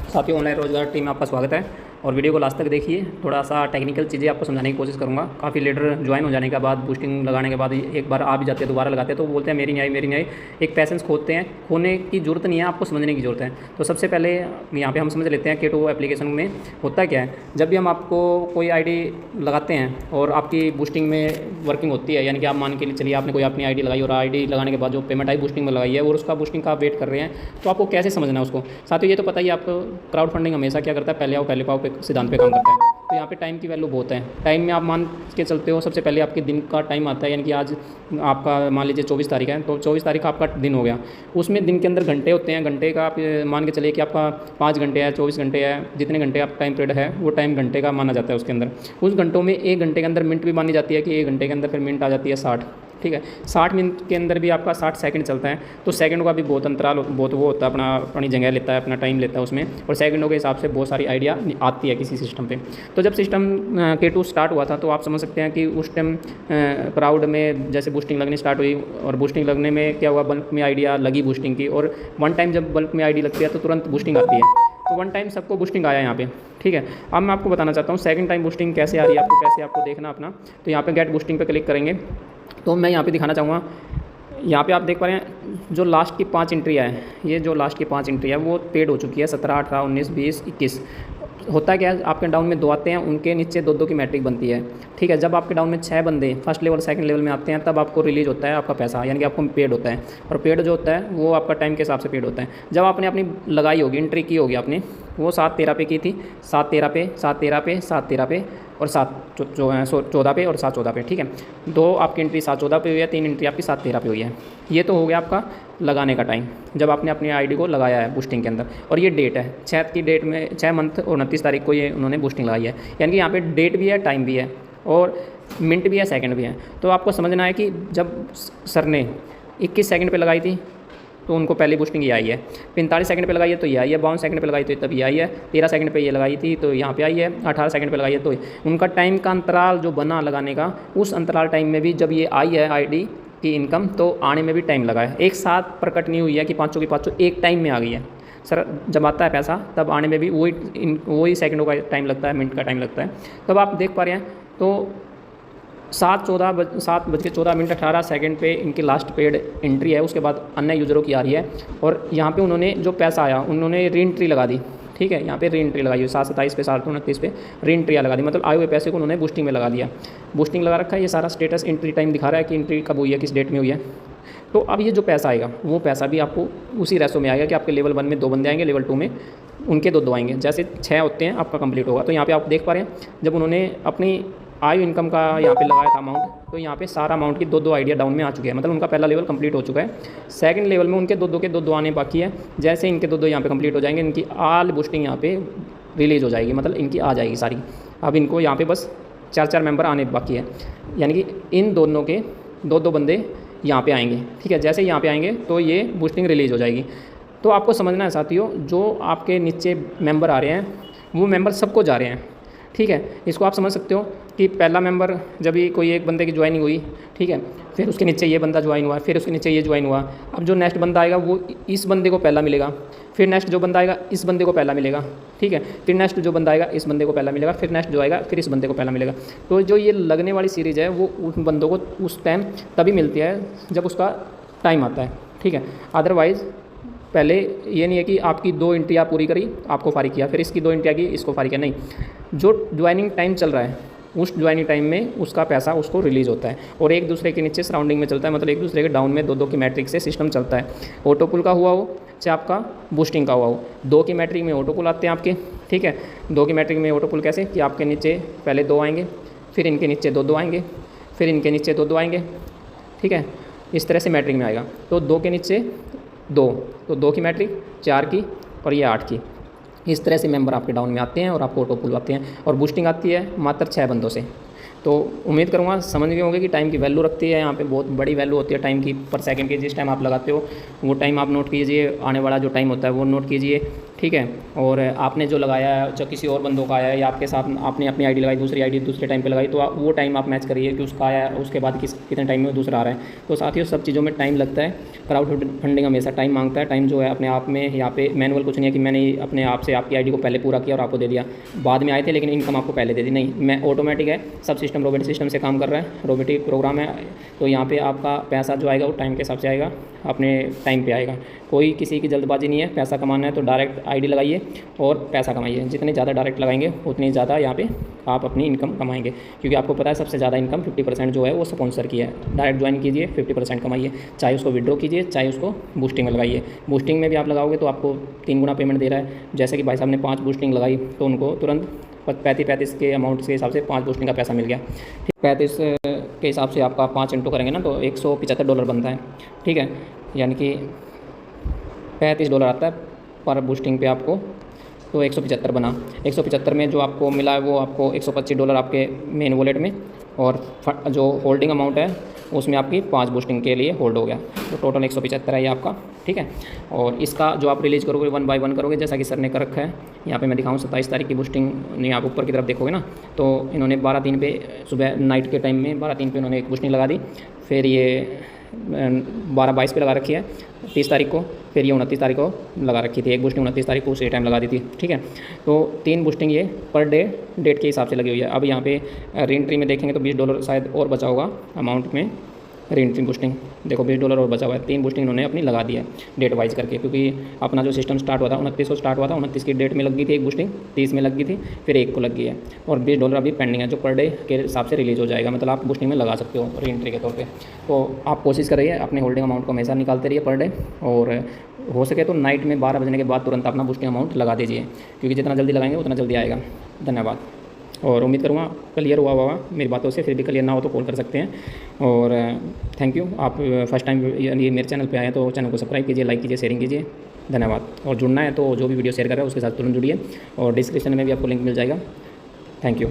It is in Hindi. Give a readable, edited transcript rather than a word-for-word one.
साथियों, ऑनलाइन रोजगार टीम में आपका स्वागत है और वीडियो को लास्ट तक देखिए। थोड़ा सा टेक्निकल चीज़ें आपको समझाने की कोशिश करूँगा। काफ़ी लीडर ज्वाइन हो जाने के बाद, बूस्टिंग लगाने के बाद एक बार आ भी जाते हैं, दोबारा लगाते हैं तो बोलते हैं मेरी नहीं आई, मेरी नहीं आई। एक पैसेंस खोते हैं, खोने की ज़रूरत नहीं है, आपको समझने की ज़रूरत है। तो सबसे पहले यहाँ पे हम समझ लेते हैं K2 एप्लीकेशन में होता क्या है। जब भी हम आपको कोई आईडी लगाते हैं और आपकी बूस्टिंग में वर्किंग होती है, यानी कि आप मान के चलिए आपने कोई अपनी आईडी लगाई और आईडी लगाने के बाद जो पेमेंट आई बूस्टिंग में लगाई है और उसका बूस्टिंग का आप वेट कर रहे हैं, तो आपको कैसे समझना है उसको। साथियों, ये तो पता ही आपको, क्राउड फंडिंग हमेशा क्या करता है, पहले आओ पहले पाओ पे सिद्धांत पे काम करता है। तो यहाँ पे टाइम की वैल्यू बहुत है। टाइम में आप मान के चलते हो, सबसे पहले आपके दिन का टाइम आता है, यानी कि आज आपका मान लीजिए 24 तारीख है, तो 24 तारीख का आपका दिन हो गया। उसमें दिन के अंदर घंटे होते हैं, घंटे का आप मान के चलिए कि आपका 5 घंटे है, 24 घंटे है, जितने घंटे आप टाइम पीरियड है वो टाइम घंटे का माना जाता है। उसके अंदर उस घंटों में 1 घंटे के अंदर मिनट भी मानी जाती है कि 1 घंटे के अंदर फिर मिनट आ जाती है 60। ठीक है, 60 मिनट के अंदर भी आपका 60 सेकंड चलता है, तो सेकंड का भी बहुत अंतराल, बहुत वो होता है, अपनी जगह लेता है, अपना टाइम लेता है उसमें, और सेकंडों के हिसाब से बहुत सारी आइडिया आती है किसी सिस्टम पे। तो जब सिस्टम K2 स्टार्ट हुआ था तो आप समझ सकते हैं कि उस टाइम क्राउड में जैसे बूस्टिंग लगनी स्टार्ट हुई, और बूस्टिंग लगने में क्या हुआ, बल्क में आइडिया लगी बूस्टिंग की, और वन टाइम जब बल्क में आईडी लगती है तो तुरंत बूस्टिंग आती है। तो वन टाइम सबको बूस्टिंग आया यहाँ पे। ठीक है, अब मैं आपको बताना चाहता हूँ सेकंड टाइम बूस्टिंग कैसे आ रही है, आपको कैसे आपको देखना अपना। तो यहाँ पे गेट बूस्टिंग पे क्लिक करेंगे तो मैं यहाँ पे दिखाना चाहूँगा। यहाँ पे आप देख पा रहे हैं जो लास्ट की 5 एंट्री है, ये जो लास्ट की 5 एंट्री है वो पेड हो चुकी है। 17, 18, 19, 20, 21 होता है क्या है, आपके डाउन में 2 आते हैं, उनके नीचे 2-2 की मैट्रिक बनती है। ठीक है, जब आपके डाउन में 6 बंदे फर्स्ट लेवल सेकंड लेवल में आते हैं तब आपको रिलीज होता है आपका पैसा, यानी कि आपको पेड होता है। और पेड जो होता है वो आपका टाइम के हिसाब से पेड होता है। जब आपने अपनी लगाई होगी, एंट्री की होगी आपने, वो 7-13 पे की थी, 7-13 पे, 7-13 पे, 7-13 पे और 7-14 पे और 7-14 पे। ठीक है, 2 आपकी एंट्री 7-14 पे हुई है, 3 एंट्री आपकी 7-13 पे हुई है। ये तो हो गया आपका लगाने का टाइम, जब आपने अपनी आईडी को लगाया है बूस्टिंग के अंदर। और ये डेट है 6 की डेट में, 6 मंथ और 29 तारीख को ये उन्होंने बूस्टिंग लगाई है, यानी कि यहाँ पे डेट भी है, टाइम भी है और मिनट भी है, सेकंड भी है। तो आपको समझना है कि जब सर ने 21 सेकंड पे लगाई थी तो उनको पहली बूस्टिंग ये आई है, 45 सेकंड पे लगाई है तो ये आई है, 52 सेकंड पे लगाई तो तब ये आई है, 13 सेकंड पे ये लगाई थी तो यहाँ पे आई है, 18 सेकंड पे लगाई है तो उनका टाइम का अंतराल जो बना लगाने का, उस अंतराल टाइम में भी जब ये आई है आईडी की इनकम, तो आने में भी टाइम लगा है। एक साथ प्रकट नहीं हुई है कि पाँचों की पाँचों एक टाइम में आ गई है। सर जब आता है पैसा तब आने में भी वही सेकंडों का टाइम लगता है, मिनट का टाइम लगता है। तब आप देख पा रहे हैं तो 7:14 सेकंड पे इनकी लास्ट पेड एंट्री है। उसके बाद अन्य यूज़रों की आ रही है और यहाँ पे उन्होंने जो पैसा आया उन्होंने री एंट्री लगा दी। ठीक है, यहाँ पे री एंट्री लगाई हुई 7:27 पे, 7:29 पे री एंट्री लगा दी, मतलब आए हुए पैसे को उन्होंने बूस्टिंग में लगा दिया। बूस्टिंग लगा रखा है, ये सारा स्टेटस एंट्री टाइम दिखा रहा है कि एंट्री कब हुई है, किस डेट में हुई है। तो अब ये जो पैसा आएगा वो पैसा भी आपको उसी रेशो में आएगा कि आपके लेवल 1 में 2 बंदे आएंगे, लेवल 2 में उनके 2 आएंगे। जैसे 6 होते हैं आपका कंप्लीट होगा। तो यहाँ पे आप देख पा रहे हैं जब उन्होंने अपनी आयु इनकम का यहाँ पे लगाया था अमाउंट, तो यहाँ पे सारा अमाउंट की 2-2 आइडिया डाउन में आ चुके हैं, मतलब उनका पहला लेवल कंप्लीट हो चुका है। सेकंड लेवल में उनके 2-2 के 2-2 आने बाकी है। जैसे इनके 2-2 यहाँ पे कंप्लीट हो जाएंगे, इनकी आल बूस्टिंग यहाँ पे रिलीज़ हो जाएगी, मतलब इनकी आ जाएगी सारी। अब इनको यहाँ पे बस 4-4 मेंबर आने बाकी है, यानी कि इन दोनों के 2-2 बंदे यहाँ पे आएंगे। ठीक है, जैसे यहाँ पे आएंगे तो ये बूस्टिंग रिलीज़ हो जाएगी। तो आपको समझना है साथियों, जो आपके नीचे मेंबर आ रहे हैं वो मेंबर सबको जा रहे हैं। ठीक है, इसको आप समझ सकते हो कि पहला मेंबर जब भी कोई एक बंदे की ज्वाइनिंग हुई, ठीक है, फिर उसके नीचे ये बंदा ज्वाइन हुआ, फिर उसके नीचे ये ज्वाइन हुआ। अब जो नेक्स्ट बंदा आएगा वो इस बंदे को पहला मिलेगा, फिर नेक्स्ट जो बंदा आएगा इस बंदे को पहला मिलेगा। ठीक है, फिर नेक्स्ट जो बंदा आएगा इस बंदे को पहला मिलेगा, फिर नेक्स्ट जो आएगा फिर इस बंदे को पहला मिलेगा। तो जो ये लगने वाली सीरीज़ है वो उन बंदों को उस टाइम तभी मिलती है जब उसका टाइम आता है। ठीक है, अदरवाइज़ पहले ये नहीं है कि आपकी 2 एंट्रियाँ पूरी करी आपको फारिग किया, फिर इसकी 2 एंट्रियाँ की इसको फारिग किया, नहीं। जो ज्वाइनिंग टाइम चल रहा है उस ज्वाइनिंग टाइम में उसका पैसा उसको रिलीज़ होता है और एक दूसरे के नीचे सराउंडिंग में चलता है, मतलब एक दूसरे के डाउन में 2-2 की मैट्रिक से सिस्टम चलता है। ऑटोपुल का हुआ हो चाहे आपका बूस्टिंग का हुआ हो, 2 की मैट्रिक में ऑटोपुल आते हैं आपके। ठीक है, 2 की मैट्रिक में ऑटोपुल कैसे कि आपके नीचे पहले 2 आएंगे, फिर इनके नीचे 2-2 आएंगे, फिर इनके नीचे 2-2 आएंगे। ठीक है, इस तरह से मैट्रिक में आएगा। तो 2 के नीचे 2, तो 2 की मैट्रिक, 4 की और ये 8 की। इस तरह से मेंबर आपके डाउन में आते हैं और आपको ऑटोपुल आते हैं और बूस्टिंग आती है मात्र 6 बंदों से। तो उम्मीद करूँगा समझ गए होंगे कि टाइम की वैल्यू रखती है, यहाँ पे बहुत बड़ी वैल्यू होती है टाइम की, पर सेकंड की। जिस टाइम आप लगाते हो वो टाइम आप नोट कीजिए, आने वाला जो टाइम होता है वो नोट कीजिए, ठीक है। और आपने जो लगाया है, जो किसी और बंदों का आया है या आपके साथ आपने अपनी आईडी लगाई, दूसरी आईडी दूसरे टाइम पे लगाई, तो वो टाइम आप मैच करिए कि उसका आया, उसके बाद कितने टाइम में दूसरा आ रहा है। तो साथियों सब चीज़ों में टाइम लगता है, क्राउड फंडिंग हमेशा टाइम मांगता है। टाइम जो है अपने आप में यहाँ पे मैनुअल कुछ नहीं है कि मैंने अपने आप से आपकी आईडी को पहले पूरा किया और आपको दे दिया, बाद में आए थे लेकिन इनकम आपको पहले दे दी, नहीं। मैं ऑटोमेटिक है, सब सिस्टम रोबोटिक सिस्टम से काम कर रहा है, रोबोटिक प्रोग्राम है। तो यहाँ पे आपका पैसा जो आएगा वो टाइम के हिसाब से आएगा, अपने टाइम पे आएगा। कोई किसी की जल्दबाजी नहीं है, पैसा कमाना है तो डायरेक्ट आईडी लगाइए और पैसा कमाइए। जितने ज़्यादा डायरेक्ट लगाएंगे उतनी ज़्यादा यहाँ पे आप अपनी इनकम कमाएंगे, क्योंकि आपको पता है सबसे ज़्यादा इनकम 50% जो है वो स्पॉन्सर की है। डायरेक्ट ज्वाइन कीजिए, 50% कमाइए, चाहे उसको विड्रॉ कीजिए, चाहे उसको बूस्टिंग में लगाइए। बूस्टिंग में भी आप लगाओगे तो आपको 3 गुना पेमेंट दे रहा है। जैसे कि भाई साहब ने 5 बूस्टिंग लगाई तो उनको तुरंत 35 के अमाउंट के हिसाब से 5 बूस्टिंग का पैसा मिल गया। 35 के हिसाब से आपका 5 इंटू करेंगे ना तो $175 बनता है, ठीक है। यानी कि $35 आता है पर बूस्टिंग पे आपको, तो 175 बना। 175 में जो आपको मिला है वो आपको $125 आपके मेन वॉलेट में, और जो होल्डिंग अमाउंट है उसमें आपकी 5 बूस्टिंग के लिए होल्ड हो गया, तो टोटल 175 है ये आपका, ठीक है। और इसका जो आप रिलीज़ करोगे 1 बाय 1 करोगे, जैसा कि सर ने कर रखा है। यहाँ पे मैं दिखाऊँ 27 तारीख की बूस्टिंग नहीं, आप ऊपर की तरफ देखोगे ना तो इन्होंने 12/3 पे सुबह नाइट के टाइम में 12/3 पे इन्होंने एक बूस्टिंग लगा दी, फिर ये 12/22 पे लगा रखी है 30 तारीख को, फिर ये 29 तारीख को लगा रखी थी। एक बूस्टिंग 29 तारीख को उसी टाइम लगा दी थी, ठीक है। तो 3 बूस्टिंग ये पर डे डेट के हिसाब से लगी हुई है। अब यहाँ पे रीएंट्री में देखेंगे तो $20 शायद और बचा होगा अमाउंट में, रीएंट्री बूस्टिंग देखो $20 और बचा हुआ है। 3 बूस्टिंग इन्होंने अपनी लगा दी है डेट वाइज करके, क्योंकि अपना जो सिस्टम स्टार्ट हुआ था 29 को स्टार्ट हुआ था, 29 की डेट में लग गई थी एक बूस्टिंग, 30 में लग गई थी, फिर 1 को लग गई है, और $20 अभी पेंडिंग है जो पर डे के हिसाब से रिलीज़ हो जाएगा। मतलब आप बूस्टिंग में लगा सकते हो रीएंट्री के तौर पर। तो आप कोशिश करिए अपने होल्डिंग अमाउंट को हमेशा निकालते रहिए पर डे, और हो सके तो नाइट में 12 बजने के बाद तुरंत अपना बूस्टिंग अमाउंट लगा दीजिए, क्योंकि जितना जल्दी लगाएंगे उतना जल्दी आएगा। धन्यवाद, और उम्मीद करूँगा क्लियर हुआ होगा मेरी बातों से। फिर भी क्लियर ना हो तो कॉल कर सकते हैं। और थैंक यू, आप फर्स्ट टाइम यानी मेरे चैनल पे आए तो चैनल को सब्सक्राइब कीजिए, लाइक कीजिए, शेयरिंग कीजिए। धन्यवाद। और जुड़ना है तो जो भी वीडियो शेयर कर रहा है उसके साथ तुरंत जुड़िए, और डिस्क्रिप्शन में भी आपको लिंक मिल जाएगा। Thank you.